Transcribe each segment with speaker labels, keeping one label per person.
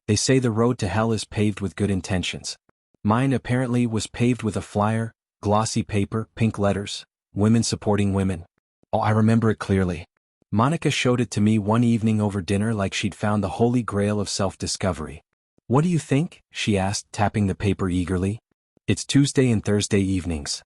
Speaker 1: They say the road to hell is paved with good intentions. Mine apparently was paved with a flyer, glossy paper, pink letters, women supporting women. Oh, I remember it clearly. Monica showed it to me one evening over dinner like she'd found the holy grail of self-discovery. "What do you think?" she asked, tapping the paper eagerly. "It's Tuesday and Thursday evenings."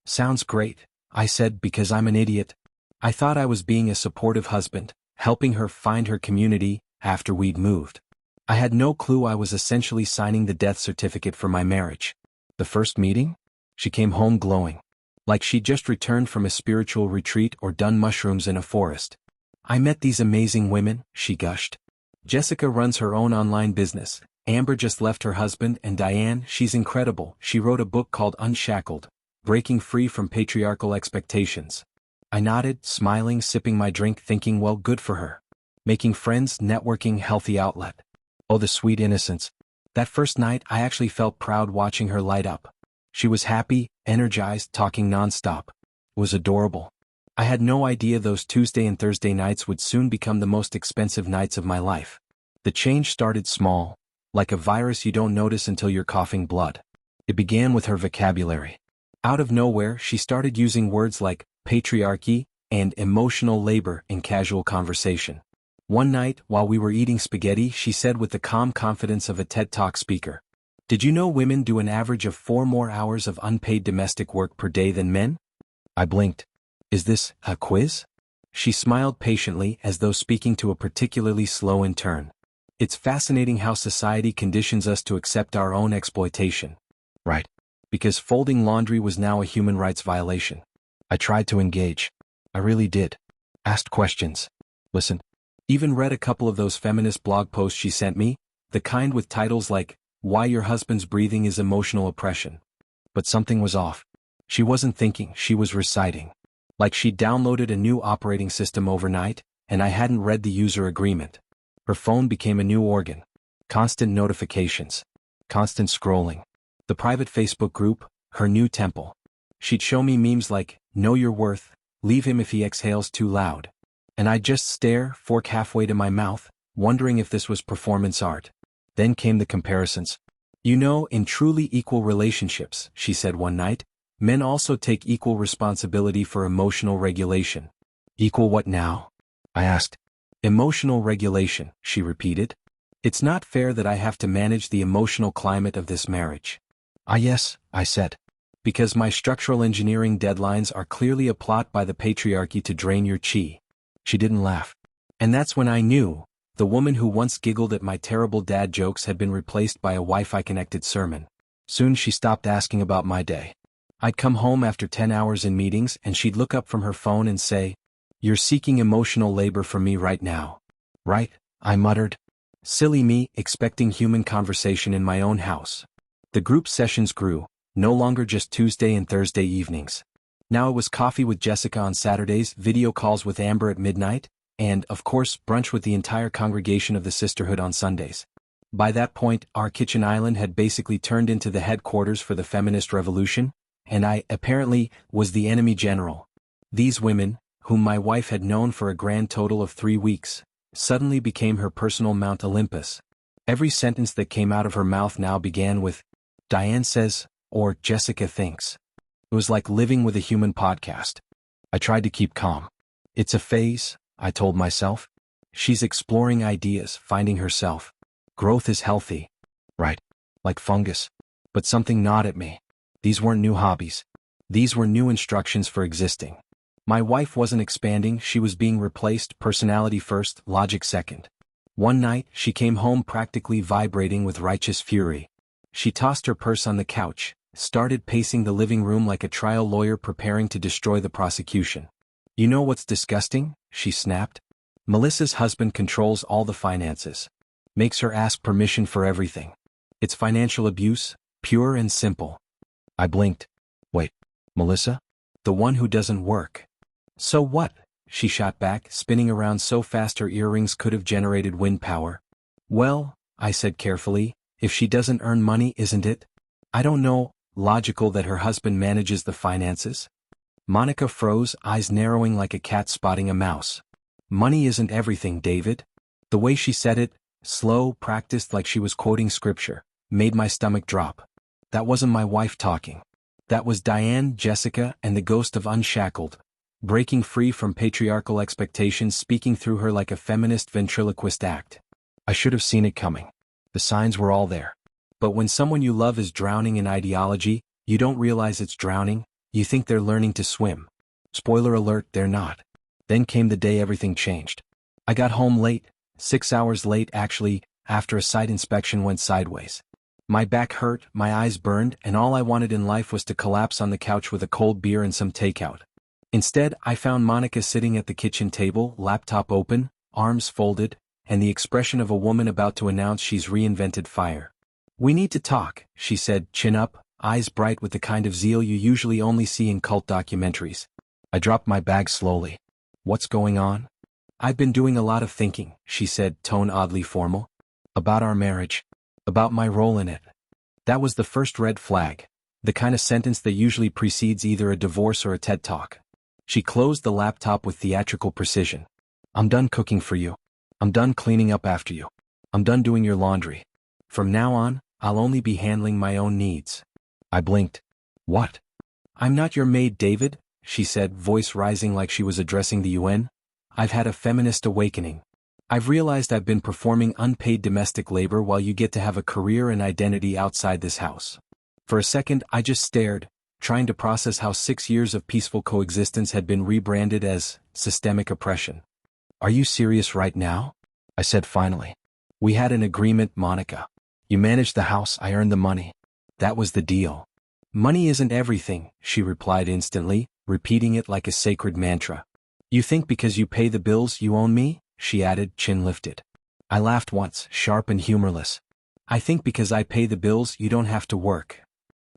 Speaker 1: "Sounds great," I said, because I'm an idiot. I thought I was being a supportive husband, helping her find her community after we'd moved. I had no clue I was essentially signing the death certificate for my marriage. The first meeting? She came home glowing. Like she'd just returned from a spiritual retreat or done mushrooms in a forest. "I met these amazing women," she gushed. "Jessica runs her own online business. Amber just left her husband, and Diane, she's incredible. She wrote a book called Unshackled, Breaking Free from Patriarchal Expectations." I nodded, smiling, sipping my drink, thinking, well, good for her. Making friends, networking, healthy outlet. Oh, the sweet innocence. That first night, I actually felt proud watching her light up. She was happy, energized, talking nonstop. It was adorable. I had no idea those Tuesday and Thursday nights would soon become the most expensive nights of my life. The change started small, like a virus you don't notice until you're coughing blood. It began with her vocabulary. Out of nowhere, she started using words like patriarchy and emotional labor in casual conversation. One night, while we were eating spaghetti, she said with the calm confidence of a TED Talk speaker, "Did you know women do an average of 4 more hours of unpaid domestic work per day than men?" I blinked. "Is this a quiz?" She smiled patiently, as though speaking to a particularly slow intern. "It's fascinating how society conditions us to accept our own exploitation." Right. Because folding laundry was now a human rights violation. I tried to engage. I really did. Asked questions. Listened. Even read a couple of those feminist blog posts she sent me, the kind with titles like, "Why Your Husband's Breathing is Emotional Oppression." But something was off. She wasn't thinking, she was reciting. Like she'd downloaded a new operating system overnight, and I hadn't read the user agreement. Her phone became a new organ. Constant notifications. Constant scrolling. The private Facebook group, her new temple. She'd show me memes like, "Know your worth, leave him if he exhales too loud." And I'd just stare, fork halfway to my mouth, wondering if this was performance art. Then came the comparisons. "You know, in truly equal relationships," she said one night, "men also take equal responsibility for emotional regulation." "Equal what now?" I asked. "Emotional regulation," she repeated. "It's not fair that I have to manage the emotional climate of this marriage." "Ah yes," I said. "Because my structural engineering deadlines are clearly a plot by the patriarchy to drain your chi." She didn't laugh. And that's when I knew, the woman who once giggled at my terrible dad jokes had been replaced by a Wi-Fi-connected sermon. Soon she stopped asking about my day. I'd come home after 10 hours in meetings and she'd look up from her phone and say, "You're seeking emotional labor from me right now." "Right," I muttered. Silly me, expecting human conversation in my own house. The group sessions grew, no longer just Tuesday and Thursday evenings. Now it was coffee with Jessica on Saturdays, video calls with Amber at midnight, and, of course, brunch with the entire congregation of the sisterhood on Sundays. By that point, our kitchen island had basically turned into the headquarters for the feminist revolution, and I, apparently, was the enemy general. These women, whom my wife had known for a grand total of 3 weeks, suddenly became her personal Mount Olympus. Every sentence that came out of her mouth now began with, "Diane says," or "Jessica thinks." It was like living with a human podcast. I tried to keep calm. "It's a phase," I told myself. "She's exploring ideas, finding herself. Growth is healthy." Right. Like fungus. But something gnawed at me. These weren't new hobbies. These were new instructions for existing. My wife wasn't expanding, she was being replaced, personality first, logic second. One night, she came home practically vibrating with righteous fury. She tossed her purse on the couch, started pacing the living room like a trial lawyer preparing to destroy the prosecution. "You know what's disgusting?" she snapped. "Melissa's husband controls all the finances. Makes her ask permission for everything. It's financial abuse, pure and simple." I blinked. "Wait, Melissa? The one who doesn't work?" "So what?" she shot back, spinning around so fast her earrings could have generated wind power. "Well," I said carefully, "if she doesn't earn money, isn't it, I don't know, logical that her husband manages the finances?" Monica froze, eyes narrowing like a cat spotting a mouse. "Money isn't everything, David." The way she said it, slow, practiced like she was quoting scripture, made my stomach drop. That wasn't my wife talking. That was Diane, Jessica, and the ghost of Unshackled, breaking free from patriarchal expectations, speaking through her like a feminist ventriloquist act. I should have seen it coming. The signs were all there. But when someone you love is drowning in ideology, you don't realize it's drowning, you think they're learning to swim. Spoiler alert, they're not. Then came the day everything changed. I got home late, 6 hours late actually, after a site inspection went sideways. My back hurt, my eyes burned, and all I wanted in life was to collapse on the couch with a cold beer and some takeout. Instead, I found Monica sitting at the kitchen table, laptop open, arms folded, and the expression of a woman about to announce she's reinvented fire. "We need to talk," she said, chin up, eyes bright with the kind of zeal you usually only see in cult documentaries. I dropped my bag slowly. "What's going on?" "I've been doing a lot of thinking," she said, tone oddly formal. "About our marriage. About my role in it." That was the first red flag, the kind of sentence that usually precedes either a divorce or a TED Talk. She closed the laptop with theatrical precision. "I'm done cooking for you. I'm done cleaning up after you. I'm done doing your laundry. From now on, I'll only be handling my own needs." I blinked. "What?" "I'm not your maid, David," she said, voice rising like she was addressing the UN. "I've had a feminist awakening. I've realized I've been performing unpaid domestic labor while you get to have a career and identity outside this house." For a second, I just stared, trying to process how 6 years of peaceful coexistence had been rebranded as systemic oppression. "Are you serious right now?" I said finally. "We had an agreement, Monica. You managed the house, I earned the money. That was the deal." "Money isn't everything," she replied instantly, repeating it like a sacred mantra. "You think because you pay the bills you own me?" she added, chin lifted. I laughed once, sharp and humorless. "I think because I pay the bills you don't have to work."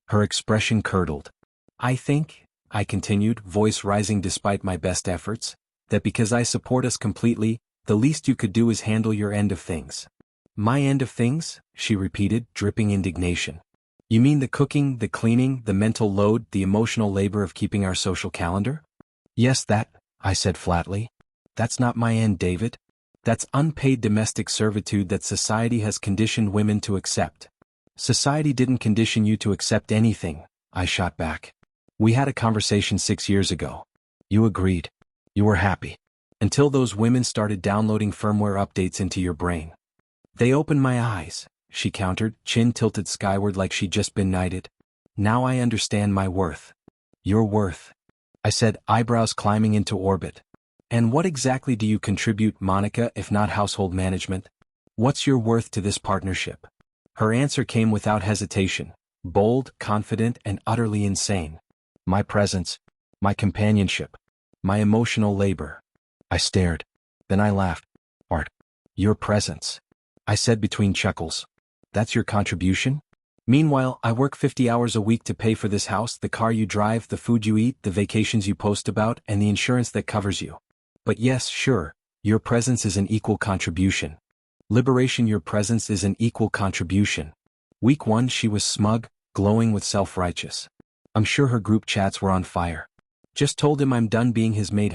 Speaker 1: Her expression curdled. "I think," I continued, voice rising despite my best efforts, "that because I support us completely, the least you could do is handle your end of things." "My end of things?" she repeated, dripping indignation. "You mean the cooking, the cleaning, the mental load, the emotional labor of keeping our social calendar?" "Yes, that," I said flatly. "That's not my end, David. That's unpaid domestic servitude that society has conditioned women to accept." "Society didn't condition you to accept anything," I shot back. "We had a conversation 6 years ago. You agreed. You were happy. Until those women started downloading firmware updates into your brain." "They opened my eyes," she countered, chin tilted skyward like she'd just been knighted. "Now I understand my worth." "Your worth?" I said, eyebrows climbing into orbit. "And what exactly do you contribute, Monica, if not household management? What's your worth to this partnership?" Her answer came without hesitation, bold, confident, and utterly insane. "My presence. My companionship. My emotional labor." I stared. Then I laughed. "Art. Your presence," I said between chuckles. "That's your contribution? Meanwhile, I work 50 hours a week to pay for this house, the car you drive, the food you eat, the vacations you post about, and the insurance that covers you. But yes, sure, your presence is an equal contribution. Liberation, your presence is an equal contribution." Week 1 she was smug, glowing with self-righteous. I'm sure her group chats were on fire. "Just told him I'm done being his maid,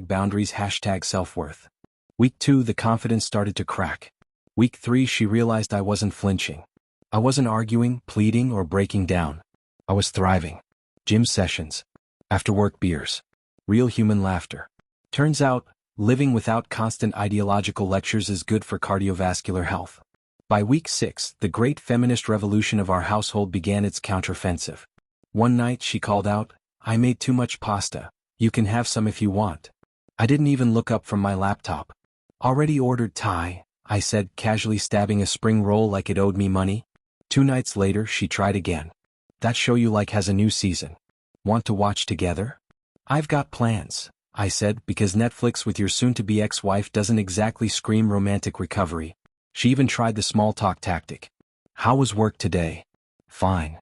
Speaker 1: #boundaries, #self-worth." Week 2 the confidence started to crack. Week 3 she realized I wasn't flinching. I wasn't arguing, pleading, or breaking down. I was thriving. Gym sessions. After-work beers. Real human laughter. Turns out, living without constant ideological lectures is good for cardiovascular health. By week 6, the great feminist revolution of our household began its counteroffensive. One night she called out, "I made too much pasta. You can have some if you want." I didn't even look up from my laptop. "Already ordered Thai," I said, casually stabbing a spring roll like it owed me money. 2 nights later she tried again. "That show you like has a new season. Want to watch together?" "I've got plans," I said, because Netflix with your soon-to-be ex-wife doesn't exactly scream romantic recovery. She even tried the small talk tactic. "How was work today?" "Fine."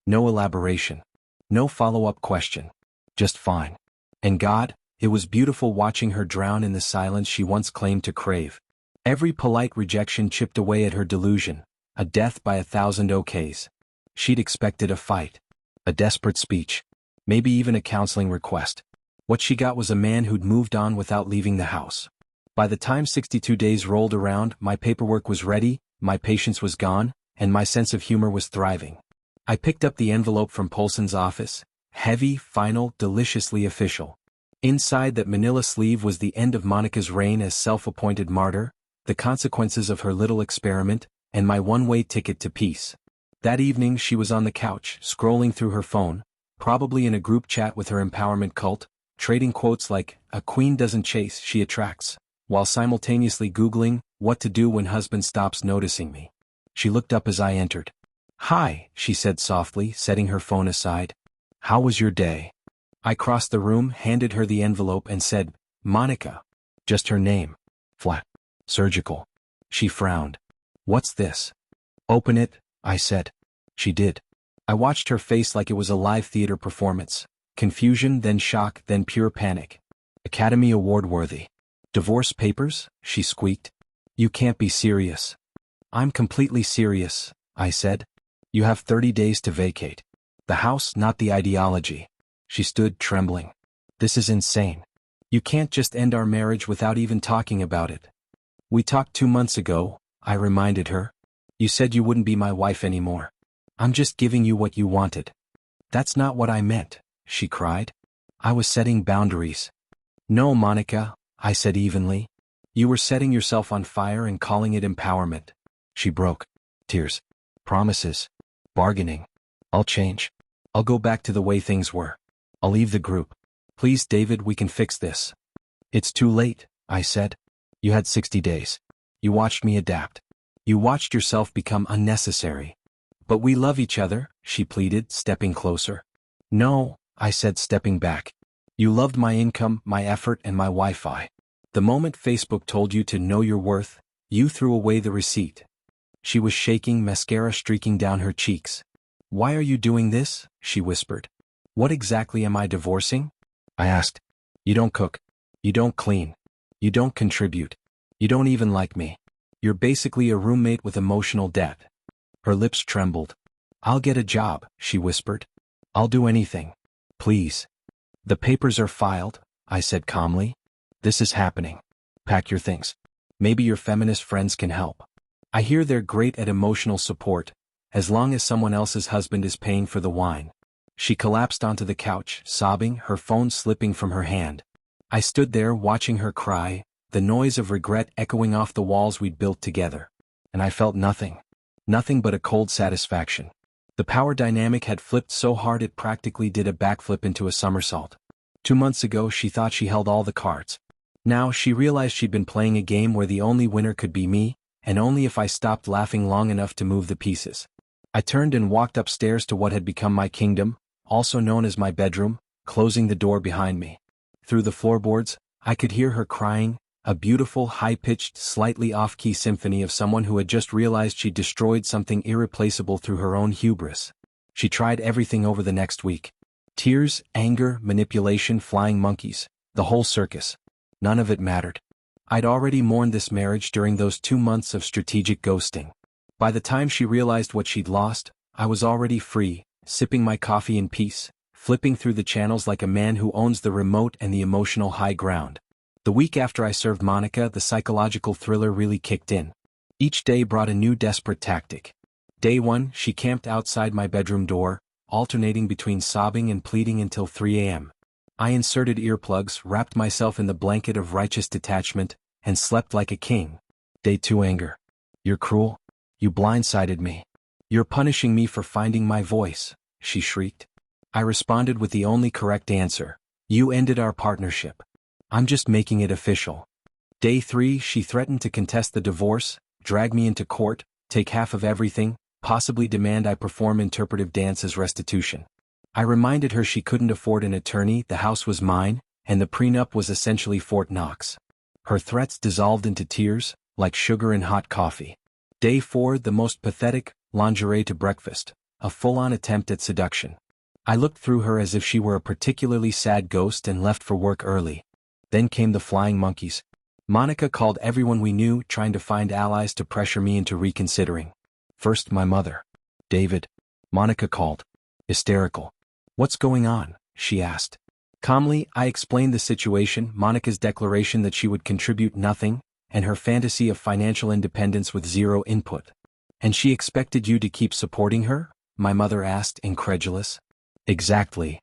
Speaker 1: No elaboration. No follow-up question. Just fine. And God, it was beautiful watching her drown in the silence she once claimed to crave. Every polite rejection chipped away at her delusion, a death by 1,000 okays. She'd expected a fight, a desperate speech, maybe even a counseling request. What she got was a man who'd moved on without leaving the house. By the time 62 days rolled around, my paperwork was ready, my patience was gone, and my sense of humor was thriving. I picked up the envelope from Polson's office, heavy, final, deliciously official. Inside that manila sleeve was the end of Monica's reign as self-appointed martyr, the consequences of her little experiment, and my one-way ticket to peace. That evening she was on the couch, scrolling through her phone, probably in a group chat with her empowerment cult, trading quotes like, "A queen doesn't chase, she attracts," while simultaneously Googling, "what to do when husband stops noticing me." She looked up as I entered. "Hi," she said softly, setting her phone aside. "How was your day?" I crossed the room, handed her the envelope and said, "Monica." Just her name. Flat. Surgical. She frowned. "What's this?" "Open it," I said. She did. I watched her face like it was a live theater performance. Confusion, then shock, then pure panic. Academy Award worthy. "Divorce papers?" she squeaked. "You can't be serious." "I'm completely serious," I said. "You have 30 days to vacate. The house, not the ideology." She stood, trembling. "This is insane. You can't just end our marriage without even talking about it." "We talked 2 months ago," I reminded her. "You said you wouldn't be my wife anymore. I'm just giving you what you wanted." "That's not what I meant," she cried. "I was setting boundaries." "No, Monica," I said evenly. "You were setting yourself on fire and calling it empowerment." She broke. Tears. Promises. Bargaining. "I'll change. I'll go back to the way things were. I'll leave the group. Please, David, we can fix this." "It's too late," I said. "You had 60 days. You watched me adapt. You watched yourself become unnecessary." "But we love each other," she pleaded, stepping closer. "No," I said, stepping back. "You loved my income, my effort, and my Wi-Fi. The moment Facebook told you to know your worth, you threw away the receipt." She was shaking, mascara streaking down her cheeks. "Why are you doing this?" she whispered. "What exactly am I divorcing?" I asked. "You don't cook. You don't clean. You don't contribute. You don't even like me. You're basically a roommate with emotional debt." Her lips trembled. "I'll get a job," she whispered. "I'll do anything. Please." "The papers are filed," I said calmly. "This is happening. Pack your things. Maybe your feminist friends can help. I hear they're great at emotional support, as long as someone else's husband is paying for the wine." She collapsed onto the couch, sobbing, her phone slipping from her hand. I stood there watching her cry, the noise of regret echoing off the walls we'd built together. And I felt nothing. Nothing but a cold satisfaction. The power dynamic had flipped so hard it practically did a backflip into a somersault. 2 months ago she thought she held all the cards. Now she realized she'd been playing a game where the only winner could be me, and only if I stopped laughing long enough to move the pieces. I turned and walked upstairs to what had become my kingdom, also known as my bedroom, closing the door behind me. Through the floorboards, I could hear her crying, a beautiful, high-pitched, slightly off-key symphony of someone who had just realized she'd destroyed something irreplaceable through her own hubris. She tried everything over the next week. Tears, anger, manipulation, flying monkeys, the whole circus. None of it mattered. I'd already mourned this marriage during those 2 months of strategic ghosting. By the time she realized what she'd lost, I was already free, sipping my coffee in peace, flipping through the channels like a man who owns the remote and the emotional high ground. The week after I served Monica, the psychological thriller really kicked in. Each day brought a new desperate tactic. Day 1, she camped outside my bedroom door, alternating between sobbing and pleading until 3 a.m. I inserted earplugs, wrapped myself in the blanket of righteous detachment, and slept like a king. Day 2, anger. "You're cruel. You blindsided me. You're punishing me for finding my voice," she shrieked. I responded with the only correct answer. "You ended our partnership. I'm just making it official." Day 3, she threatened to contest the divorce, drag me into court, take half of everything, possibly demand I perform interpretive dance as restitution. I reminded her she couldn't afford an attorney, the house was mine, and the prenup was essentially Fort Knox. Her threats dissolved into tears, like sugar in hot coffee. Day 4, the most pathetic, lingerie to breakfast, a full-on attempt at seduction. I looked through her as if she were a particularly sad ghost and left for work early. Then came the flying monkeys. Monica called everyone we knew, trying to find allies to pressure me into reconsidering. First, my mother. "David." Monica called. Hysterical. "What's going on?" she asked. Calmly, I explained the situation, Monica's declaration that she would contribute nothing, and her fantasy of financial independence with zero input. And she expected you to keep supporting her? My mother asked, incredulous. Exactly.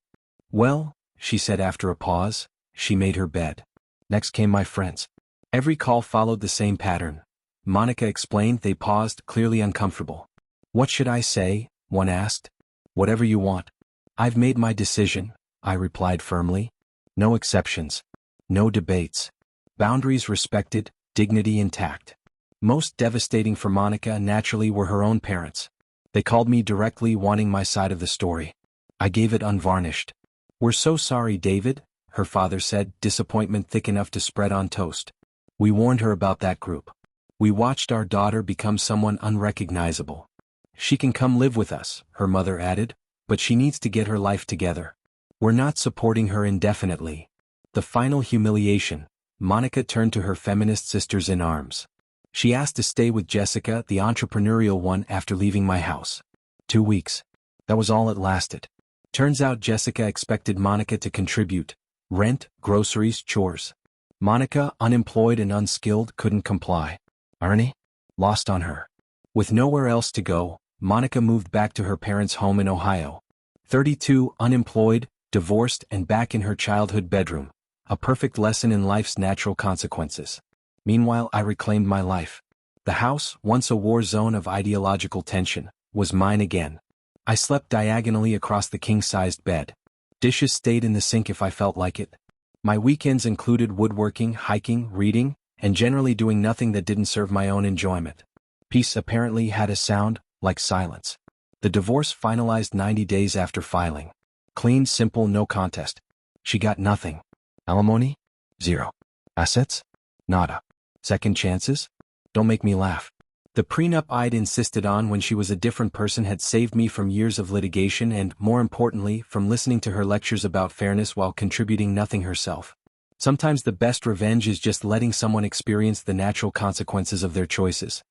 Speaker 1: Well, she said after a pause, she made her bed. Next came my friends. Every call followed the same pattern. Monica explained. They paused, clearly uncomfortable. What should I say? One asked. Whatever you want. I've made my decision, I replied firmly. No exceptions. No debates. Boundaries respected, dignity intact. Most devastating for Monica naturally were her own parents. They called me directly wanting my side of the story. I gave it unvarnished. We're so sorry, David, her father said, disappointment thick enough to spread on toast. We warned her about that group. We watched our daughter become someone unrecognizable. She can come live with us, her mother added, but she needs to get her life together. We're not supporting her indefinitely. The final humiliation, Monica turned to her feminist sisters in arms. She asked to stay with Jessica, the entrepreneurial one, after leaving my house. 2 weeks. That was all it lasted. Turns out Jessica expected Monica to contribute. Rent, groceries, chores. Monica, unemployed and unskilled, couldn't comply. Irony? Lost on her. With nowhere else to go, Monica moved back to her parents' home in Ohio. 32, unemployed, divorced, and back in her childhood bedroom. A perfect lesson in life's natural consequences. Meanwhile, I reclaimed my life. The house, once a war zone of ideological tension, was mine again. I slept diagonally across the king-sized bed. Dishes stayed in the sink if I felt like it. My weekends included woodworking, hiking, reading, and generally doing nothing that didn't serve my own enjoyment. Peace apparently had a sound, like silence. The divorce finalized 90 days after filing. Clean, simple, no contest. She got nothing. Alimony? Zero. Assets? Nada. Second chances? Don't make me laugh. The prenup I'd insisted on when she was a different person had saved me from years of litigation and, more importantly, from listening to her lectures about fairness while contributing nothing herself. Sometimes the best revenge is just letting someone experience the natural consequences of their choices.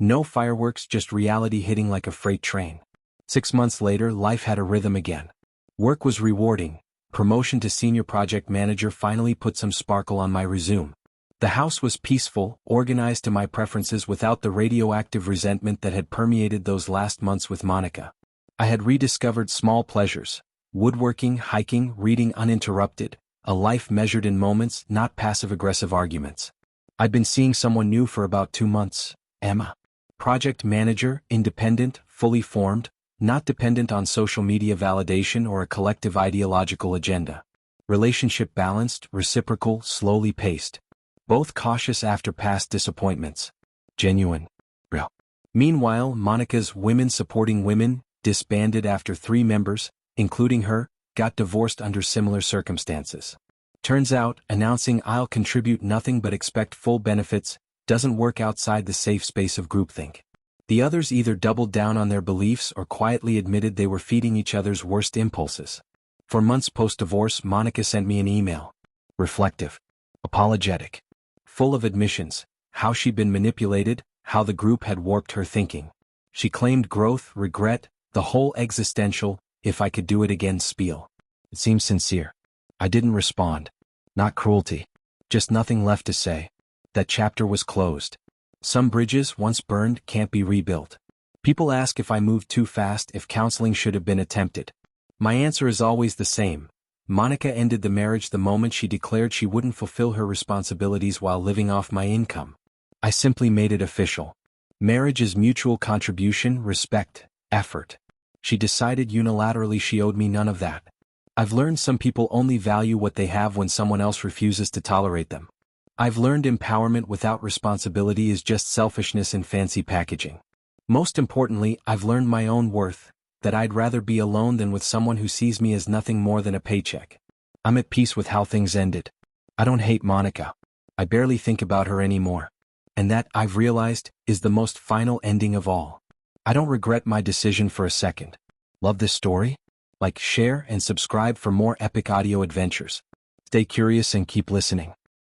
Speaker 1: No fireworks, just reality hitting like a freight train. 6 months later, life had a rhythm again. Work was rewarding. Promotion to senior project manager finally put some sparkle on my resume. The house was peaceful, organized to my preferences without the radioactive resentment that had permeated those last months with Monica. I had rediscovered small pleasures. Woodworking, hiking, reading uninterrupted. A life measured in moments, not passive-aggressive arguments. I'd been seeing someone new for about 2 months, Emma. Project manager, independent, fully formed, not dependent on social media validation or a collective ideological agenda. Relationship balanced, reciprocal, slowly paced. Both cautious after past disappointments. Genuine. Real. Meanwhile, Monica's Women Supporting Women disbanded after 3 members, including her, got divorced under similar circumstances. Turns out, announcing I'll contribute nothing but expect full benefits doesn't work outside the safe space of groupthink. The others either doubled down on their beliefs or quietly admitted they were feeding each other's worst impulses. For months post-divorce, Monica sent me an email. Reflective. Apologetic. Full of admissions, how she'd been manipulated, how the group had warped her thinking. She claimed growth, regret, the whole existential, if I could do it again spiel. It seemed sincere. I didn't respond. Not cruelty. Just nothing left to say. That chapter was closed. Some bridges, once burned, can't be rebuilt. People ask if I moved too fast, if counseling should have been attempted. My answer is always the same. Monica ended the marriage the moment she declared she wouldn't fulfill her responsibilities while living off my income. I simply made it official. Marriage is mutual contribution, respect, effort. She decided unilaterally she owed me none of that. I've learned some people only value what they have when someone else refuses to tolerate them. I've learned empowerment without responsibility is just selfishness in fancy packaging. Most importantly, I've learned my own worth, that I'd rather be alone than with someone who sees me as nothing more than a paycheck. I'm at peace with how things ended. I don't hate Monica. I barely think about her anymore. And that, I've realized, is the most final ending of all. I don't regret my decision for a second. Love this story? Like, share, and subscribe for more epic audio adventures. Stay curious and keep listening.